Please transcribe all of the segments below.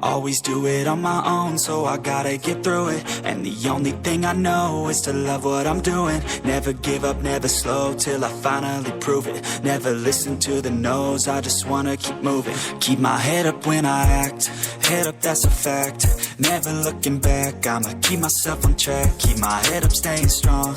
Always do it on my own, so I gotta get through it. And the only thing I know is to love what I'm doing. Never give up, never slow, till I finally prove it. Never listen to the no's, I just wanna keep moving. Keep my head up when I act, head up, that's a fact. Never looking back, I'ma keep myself on track. Keep my head up, staying strong,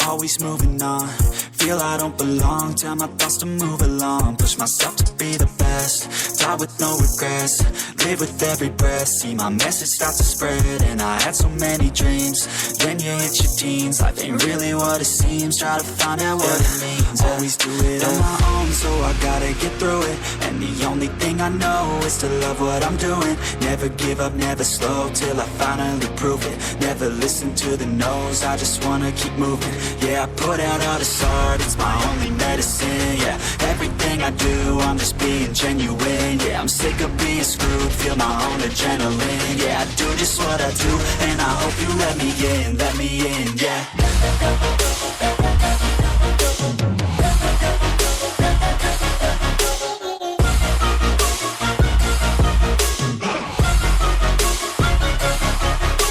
always moving on. Feel I don't belong, tell my thoughts to move along. Push myself to be the best, die with no regrets. Live with every breath, see my message start to spread. And I had so many dreams, then you hit your teens. Life ain't really what it seems, try to find out what it means. Always do it on my own, so I gotta get through it. And the only thing I know is to love what I'm doing. Never give up, never slow, till I finally prove it. Never listen to the no's, I just wanna keep moving. Yeah, I put out all this art, it's my only medicine. Yeah, everything I do, I'm just being genuine. Yeah, I'm sick of being screwed, feel my own adrenaline. Yeah, I do just what I do, and I hope you let me in, yeah.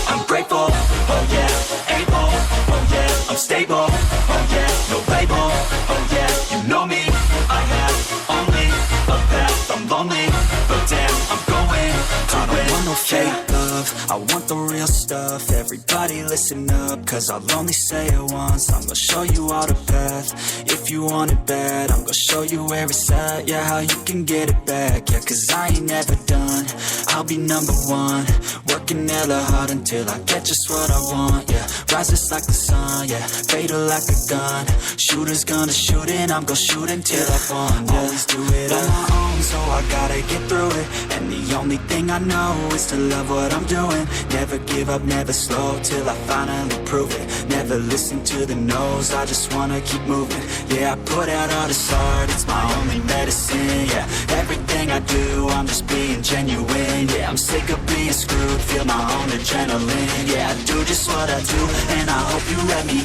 I'm grateful, oh yeah, able, oh yeah, I'm stable, oh yeah, no label, oh yeah, you know me, I have only a path, I'm lonely, but damn, I'm going to win. I don't want no fake love, I want the real stuff. Everybody listen up, cause I'll only say it once. I'm gonna show you all the path, if you want it bad. I'm gonna show you where it's at, yeah, how you can get it back. Yeah, cause I ain't never done, I'll be number one. Working hella hard until I get just what I want, yeah. Rises like the sun, yeah, fatal like a gun. Shooters gonna shoot and I'm gonna shoot until I won, yeah. Always do it on my own, so I gotta get through it. And the only thing I know is to love what I'm doing. Never give up, never slow, till I finally prove it. Never listen to the no's, I just wanna keep moving. Yeah, I put out all this art, it's my only medicine. Yeah, everything I do, I'm just being genuine. Yeah, I'm sick of being screwed, feel my own adrenaline. Yeah, I do just what I do, and I hope you let me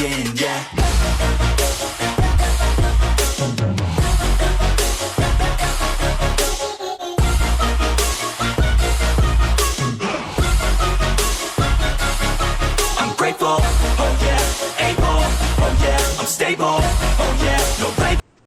in, yeah.